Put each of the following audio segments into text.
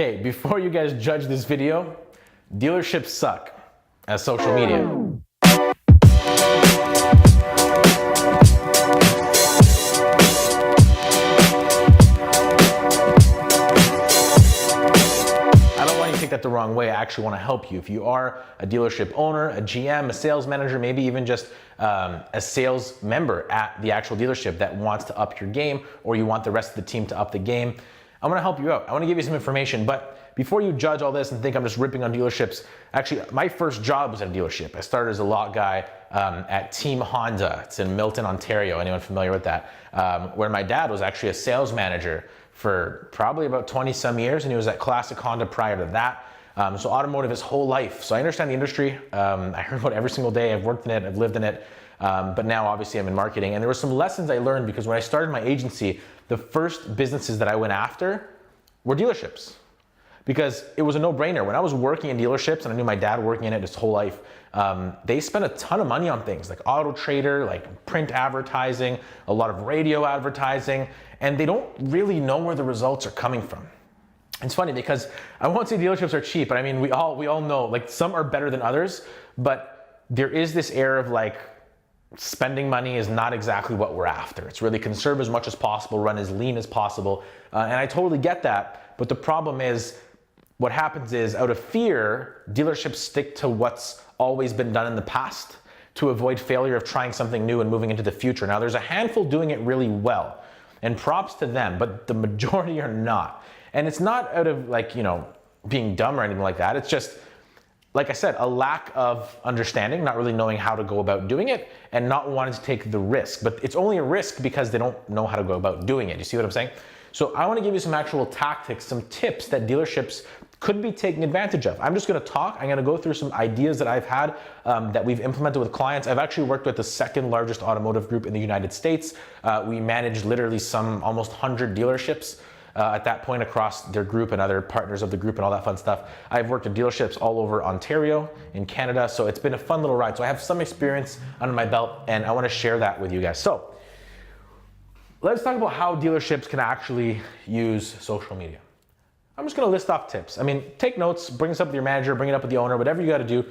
Okay, before you guys judge this video, dealerships suck at social media. Take that the wrong way. I actually want to help you. If you are a dealership owner, a GM, a sales manager, maybe even just a sales member at the actual dealership that wants to up your game, or you want the rest of the team to up the game, I'm going to help you out. I want to give you some information, but before you judge all this and think I'm just ripping on dealerships, actually my first job was at a dealership. I started as a lot guy at Team Honda. It's in Milton, Ontario. Anyone familiar with that? Where my dad was actually a sales manager for probably about 20 some years, and he was at Classic Honda prior to that. So automotive his whole life. So I understand the industry. I heard about it every single day. I've worked in it, I've lived in it. But now obviously I'm in marketing. And there were some lessons I learned because when I started my agency, the first businesses that I went after were dealerships. Because it was a no-brainer. When I was working in dealerships, and I knew my dad working in it his whole life, they spent a ton of money on things like Auto Trader, like print advertising, a lot of radio advertising, and they don't really know where the results are coming from. It's funny because I won't say dealerships are cheap, but I mean, we all know, like, some are better than others, but there is this air of like, spending money is not exactly what we're after. It's really conserve as much as possible, run as lean as possible, and I totally get that, but the problem is, what happens is, out of fear, dealerships stick to what's always been done in the past to avoid failure of trying something new and moving into the future. Now, there's a handful doing it really well, and props to them, but the majority are not. And it's not out of like, you know, being dumb or anything like that. It's just, like I said, a lack of understanding, not really knowing how to go about doing it, and not wanting to take the risk. But it's only a risk because they don't know how to go about doing it. You see what I'm saying? So I want to give you some actual tactics, some tips that dealerships could be taking advantage of. I'm just going to talk. I'm going to go through some ideas that I've had that we've implemented with clients. I've actually worked with the second largest automotive group in the United States. We managed literally some almost 100 dealerships at that point across their group and other partners of the group and all that fun stuff. I've worked at dealerships all over Ontario, in Canada, so it's been a fun little ride. So I have some experience under my belt, and I want to share that with you guys. So let's talk about how dealerships can actually use social media. I'm just going to list off tips. I mean, take notes, bring this up with your manager, bring it up with the owner, whatever you got to do.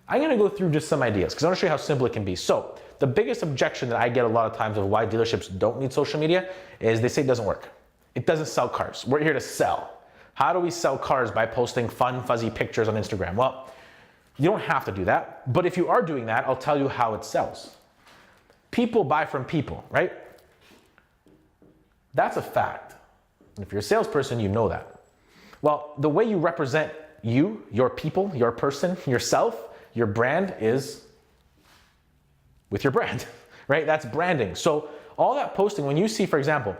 I'm going to go through just some ideas because I want to show you how simple it can be. So the biggest objection that I get a lot of times of why dealerships don't need social media is they say it doesn't work. It doesn't sell cars. We're here to sell. How do we sell cars? By posting fun, fuzzy pictures on Instagram. Well, you don't have to do that, but if you are doing that, I'll tell you how it sells. People buy from people, right? That's a fact. And if you're a salesperson, you know that. Well, the way you represent you, your people, your person, yourself, your brand is with your brand, right? That's branding. So all that posting, when you see, for example,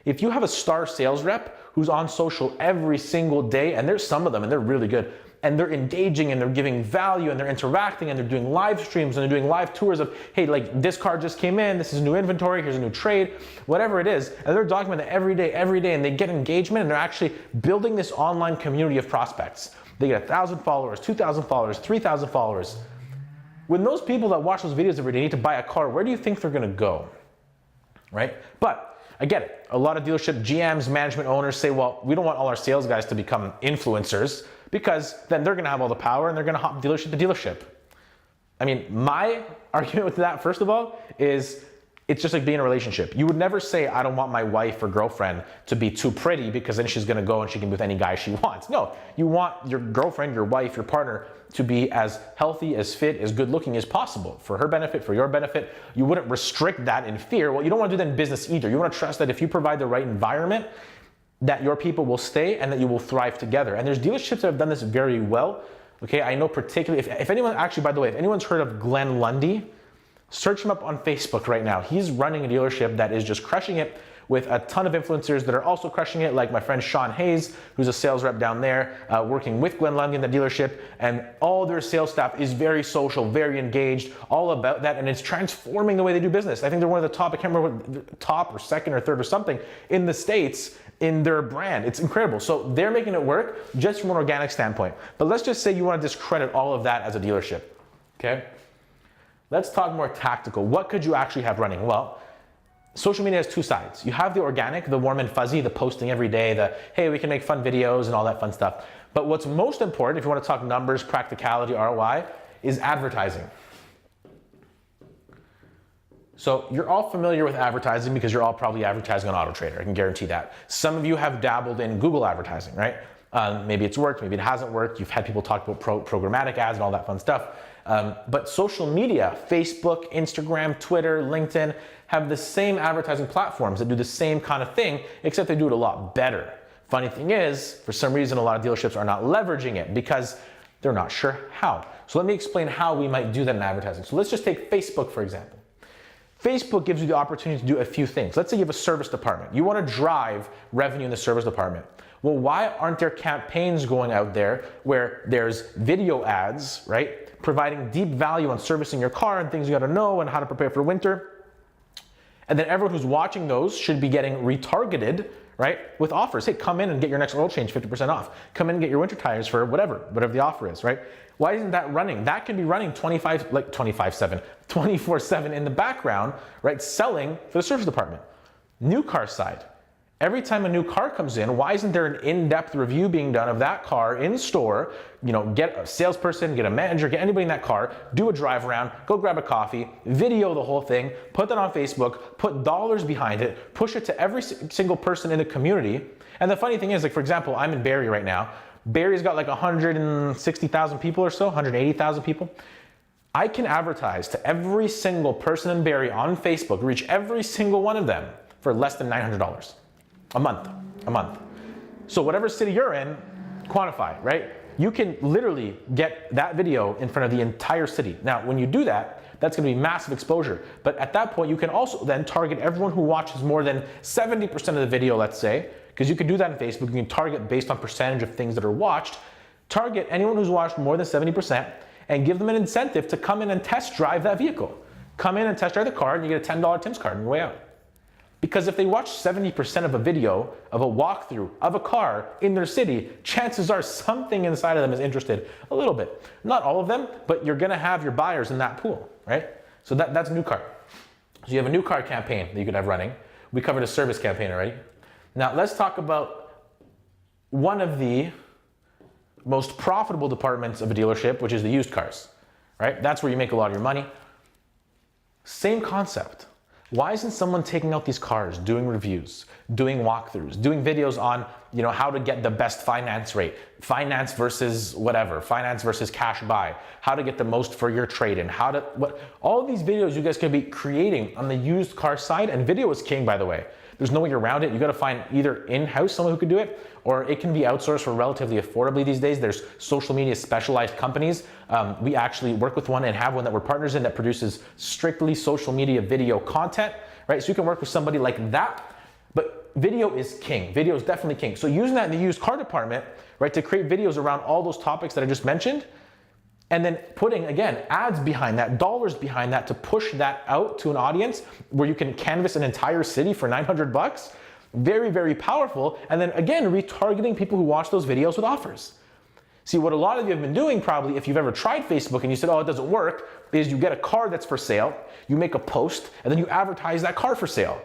if you have a star sales rep who's on social every single day, and there's some of them and they're really good, and they're engaging and they're giving value and they're interacting and they're doing live streams and they're doing live tours of, hey, like this car just came in, this is new inventory, here's a new trade, whatever it is, and they're documenting every day, and they get engagement, and they're actually building this online community of prospects. They get 1,000 followers, 2,000 followers, 3,000 followers. When those people that watch those videos every day need to buy a car, where do you think they're gonna go, right? But I get it. A lot of dealership GMs, management owners say, well, we don't want all our sales guys to become influencers because then they're going to have all the power and they're going to hop dealership to dealership. I mean, my argument with that, first of all, is it's just like being in a relationship. You would never say, I don't want my wife or girlfriend to be too pretty because then she's going to go and she can be with any guy she wants. No, you want your girlfriend, your wife, your partner to be as healthy, as fit, as good looking as possible for her benefit, for your benefit. You wouldn't restrict that in fear. Well, you don't want to do that in business either. You want to trust that if you provide the right environment, that your people will stay and that you will thrive together. And there's dealerships that have done this very well. Okay, I know particularly, if anyone, actually, by the way, if anyone's heard of Glenn Lundy, search him up on Facebook right now. He's running a dealership that is just crushing it with a ton of influencers that are also crushing it, like my friend Sean Hayes, who's a sales rep down there, working with Glenn Lundy in the dealership, and all their sales staff is very social, very engaged, all about that, and it's transforming the way they do business. I think they're one of the top, I can't remember what, top or second or third or something in the States in their brand. It's incredible. So they're making it work just from an organic standpoint. But let's just say you want to discredit all of that as a dealership, okay? Let's talk more tactical. What could you actually have running? Well, social media has two sides. You have the organic, the warm and fuzzy, the posting every day, the, hey, we can make fun videos and all that fun stuff. But what's most important, if you want to talk numbers, practicality, ROI, is advertising. So you're all familiar with advertising because you're all probably advertising on AutoTrader. I can guarantee that. Some of you have dabbled in Google advertising, right? Maybe it's worked, maybe it hasn't worked. You've had people talk about programmatic ads and all that fun stuff. But social media, Facebook, Instagram, Twitter, LinkedIn, have the same advertising platforms that do the same kind of thing, except they do it a lot better. Funny thing is, for some reason, a lot of dealerships are not leveraging it because they're not sure how. So let me explain how we might do that in advertising. So let's just take Facebook, for example. Facebook gives you the opportunity to do a few things. Let's say you have a service department. You want to drive revenue in the service department. Well, why aren't there campaigns going out there where there's video ads, right? Providing deep value on servicing your car and things you got to know and how to prepare for winter. And then everyone who's watching those should be getting retargeted, right? With offers. Hey, come in and get your next oil change 50% off. Come in and get your winter tires for whatever the offer is, right? Why isn't that running? That can be running 24/7 in the background, right? Selling for the service department. New car side. Every time a new car comes in, why isn't there an in-depth review being done of that car in store? You know, get a salesperson, get a manager, get anybody in that car, do a drive around, go grab a coffee, video the whole thing, put that on Facebook, put dollars behind it, push it to every single person in the community. And the funny thing is, like for example, I'm in Barrie right now. Barrie's got like 160,000 people or so, 180,000 people. I can advertise to every single person in Barrie on Facebook, reach every single one of them for less than $900 a month. So whatever city you're in, quantify, right? You can literally get that video in front of the entire city. Now, when you do that, that's gonna be massive exposure. But at that point, you can also then target everyone who watches more than 70% of the video, let's say, because you can do that on Facebook. You can target based on percentage of things that are watched. Target anyone who's watched more than 70% and give them an incentive to come in and test drive that vehicle. Come in and test drive the car and you get a $10 Tim's card on your way out. Because if they watch 70% of a video of a walkthrough of a car in their city, chances are something inside of them is interested a little bit. Not all of them, but you're gonna have your buyers in that pool, right? So that's new car. So you have a new car campaign that you could have running. We covered a service campaign already. Now let's talk about one of the most profitable departments of a dealership, which is the used cars, right? That's where you make a lot of your money. Same concept. Why isn't someone taking out these cars, doing reviews, doing walkthroughs, doing videos on, you know, how to get the best finance rate, finance versus whatever, finance versus cash buy, how to get the most for your trade-in, all of these videos you guys could be creating on the used car side, and video is king, by the way. There's no way around it. You got to find either in-house someone who could do it, or it can be outsourced for relatively affordably these days. There's social media specialized companies. We actually work with one and have one that we're partners in that produces strictly social media video content, right? So you can work with somebody like that, but video is king. Video is definitely king. So using that in the used car department, right, to create videos around all those topics that I just mentioned, and then putting, again, ads behind that, dollars behind that to push that out to an audience where you can canvas an entire city for $900. Very, very powerful. And then again, retargeting people who watch those videos with offers. See, what a lot of you have been doing probably, if you've ever tried Facebook and you said, oh, it doesn't work, is you get a car that's for sale, you make a post, and then you advertise that car for sale.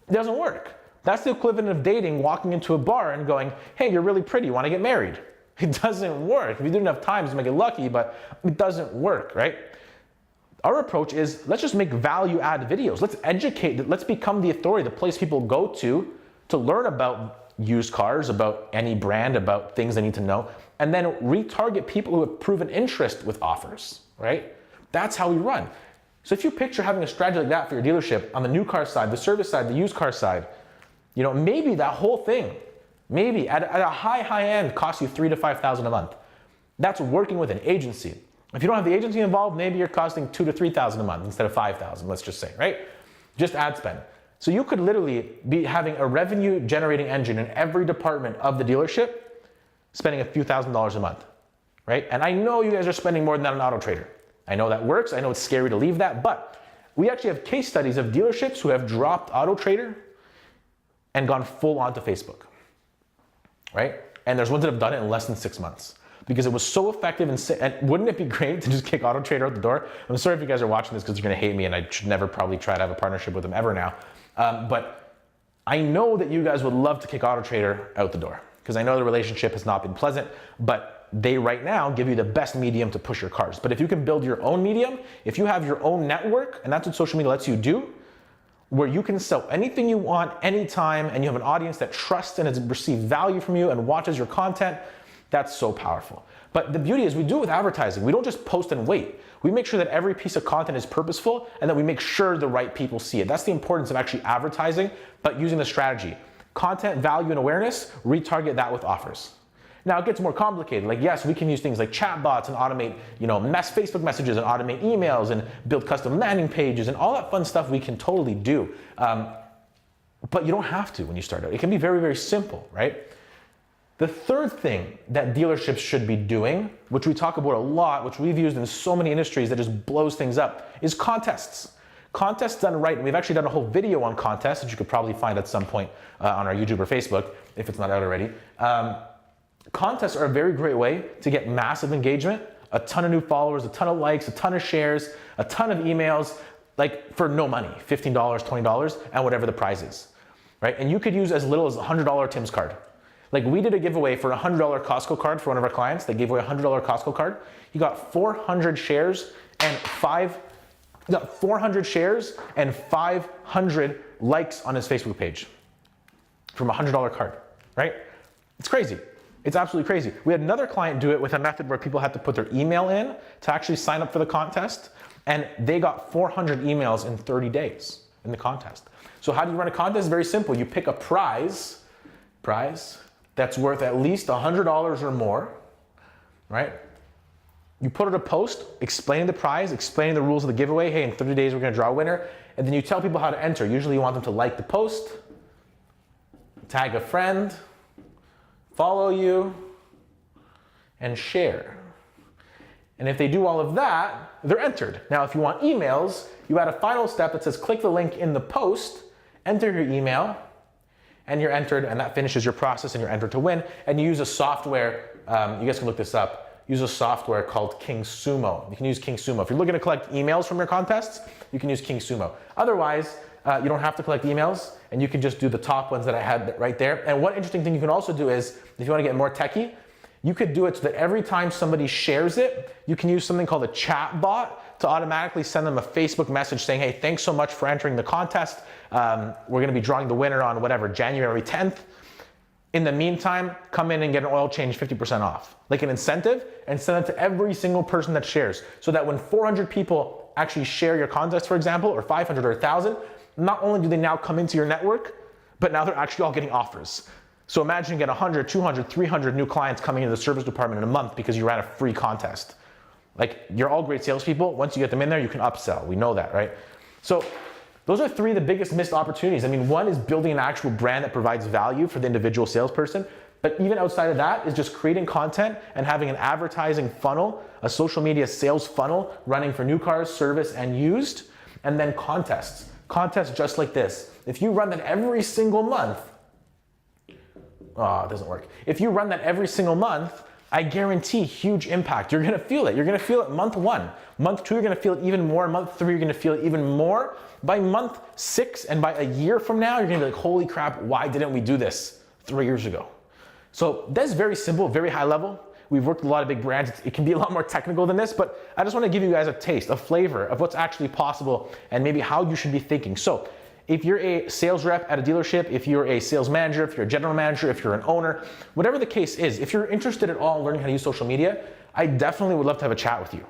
It doesn't work. That's the equivalent of dating, walking into a bar and going, hey, you're really pretty, want to get married? It doesn't work. We didn't have time to make it lucky, but it doesn't work, right? Our approach is, let's just make value add videos. Let's educate, let's become the authority, the place people go to learn about used cars, about any brand, about things they need to know, and then retarget people who have proven interest with offers, right? That's how we run. So if you picture having a strategy like that for your dealership on the new car side, the service side, the used car side, you know, maybe that whole thing, maybe at a high end costs you $3,000 to $5,000 a month. That's working with an agency. If you don't have the agency involved, maybe you're costing $2,000 to $3,000 a month instead of $5,000, let's just say, right? Just ad spend. So you could literally be having a revenue generating engine in every department of the dealership, spending a few $1,000s a month, right? And I know you guys are spending more than that on AutoTrader. I know that works. I know it's scary to leave that, but we actually have case studies of dealerships who have dropped AutoTrader and gone full onto Facebook, right? And there's ones that have done it in less than 6 months because it was so effective. And wouldn't it be great to just kick AutoTrader out the door? I'm sorry if you guys are watching this because you're going to hate me and I should never probably try to have a partnership with them ever now. But I know that you guys would love to kick AutoTrader out the door because I know the relationship has not been pleasant, but they right now give you the best medium to push your cars. But if you can build your own medium, if you have your own network, and that's what social media lets you do, where you can sell anything you want, anytime, and you have an audience that trusts and has received value from you and watches your content, that's so powerful. But the beauty is we do it with advertising. We don't just post and wait. We make sure that every piece of content is purposeful and that we make sure the right people see it. That's the importance of actually advertising, but using the strategy. Content, value, and awareness, retarget that with offers. Now it gets more complicated. Like yes, we can use things like chatbots and automate, Facebook messages and automate emails and build custom landing pages and all that fun stuff we can totally do. But you don't have to when you start out. It can be very, very simple, right? The third thing that dealerships should be doing, which we talk about a lot, which we've used in so many industries that just blows things up, is contests. Contests done right, and we've actually done a whole video on contests that you could probably find at some point on our YouTube or Facebook, if it's not out already. Contests are a very great way to get massive engagement, a ton of new followers, a ton of likes, a ton of shares, a ton of emails, like for no money, $15, $20, and whatever the prize is, right? And you could use as little as a $100 Tim's card. Like we did a giveaway for a $100 Costco card for one of our clients. They gave away a $100 Costco card. He got 400 shares and 500 likes on his Facebook page from a $100 card, right? It's crazy. It's absolutely crazy. We had another client do it with a method where people had to put their email in to actually sign up for the contest, and they got 400 emails in 30 days in the contest. So how do you run a contest? It's very simple. You pick a prize that's worth at least $100 or more, right? You put out a post explaining the prize, explaining the rules of the giveaway. Hey, in 30 days, we're gonna draw a winner. And then you tell people how to enter. Usually you want them to like the post, tag a friend, follow you, and share. And if they do all of that, they're entered. Now, if you want emails, you add a final step that says click the link in the post, enter your email, and you're entered, and that finishes your process, and you're entered to win. And you use a software, you guys can look this up, use a software called KingSumo. You can use KingSumo. If you're looking to collect emails from your contests, you can use KingSumo. Otherwise, you don't have to collect emails, and you can just do the top ones that I had right there. And one interesting thing you can also do is, if you want to get more techie, you could do it so that every time somebody shares it, you can use something called a chat bot to automatically send them a Facebook message saying, hey, thanks so much for entering the contest. We're going to be drawing the winner on whatever, January 10th. In the meantime, come in and get an oil change 50% off, like an incentive, and send it to every single person that shares. So that when 400 people actually share your contest, for example, or 500 or 1,000, not only do they now come into your network, but now they're actually all getting offers. So imagine you get 100, 200, 300 new clients coming into the service department in a month because you ran a free contest. Like, you're all great salespeople. Once you get them in there, you can upsell. We know that, right? So those are three of the biggest missed opportunities. I mean, one is building an actual brand that provides value for the individual salesperson. But even outside of that is just creating content and having an advertising funnel, a social media sales funnel running for new cars, service, and used, and then contests. Contests just like this. If you run that every single month, it doesn't work. If you run that every single month, I guarantee huge impact. You're gonna feel it. You're gonna feel it month 1. Month 2, you're gonna feel it even more. Month 3, you're gonna feel it even more. By month 6 and by a year from now, you're gonna be like, holy crap, why didn't we do this 3 years ago? So that's very simple, very high level. We've worked with a lot of big brands. It can be a lot more technical than this, but I just wanna give you guys a taste, a flavor of what's actually possible and maybe how you should be thinking. So if you're a sales rep at a dealership, if you're a sales manager, if you're a general manager, if you're an owner, whatever the case is, if you're interested at all in learning how to use social media, I definitely would love to have a chat with you.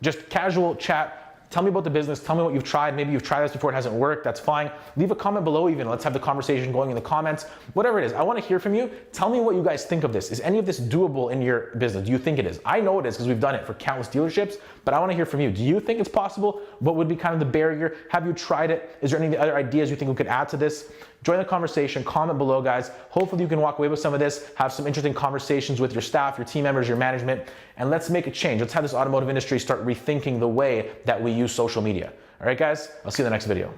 Just casual chat. Tell me about the business. Tell me what you've tried. Maybe you've tried this before, it hasn't worked. That's fine. Leave a comment below even. Let's have the conversation going in the comments. Whatever it is, I want to hear from you. Tell me what you guys think of this. Is any of this doable in your business? Do you think it is? I know it is because we've done it for countless dealerships, but I want to hear from you. Do you think it's possible? What would be kind of the barrier? Have you tried it? Is there any other ideas you think we could add to this? Join the conversation, comment below, guys. Hopefully you can walk away with some of this, have some interesting conversations with your staff, your team members, your management, and let's make a change. Let's have this automotive industry start rethinking the way that we use social media. All right, guys, I'll see you in the next video.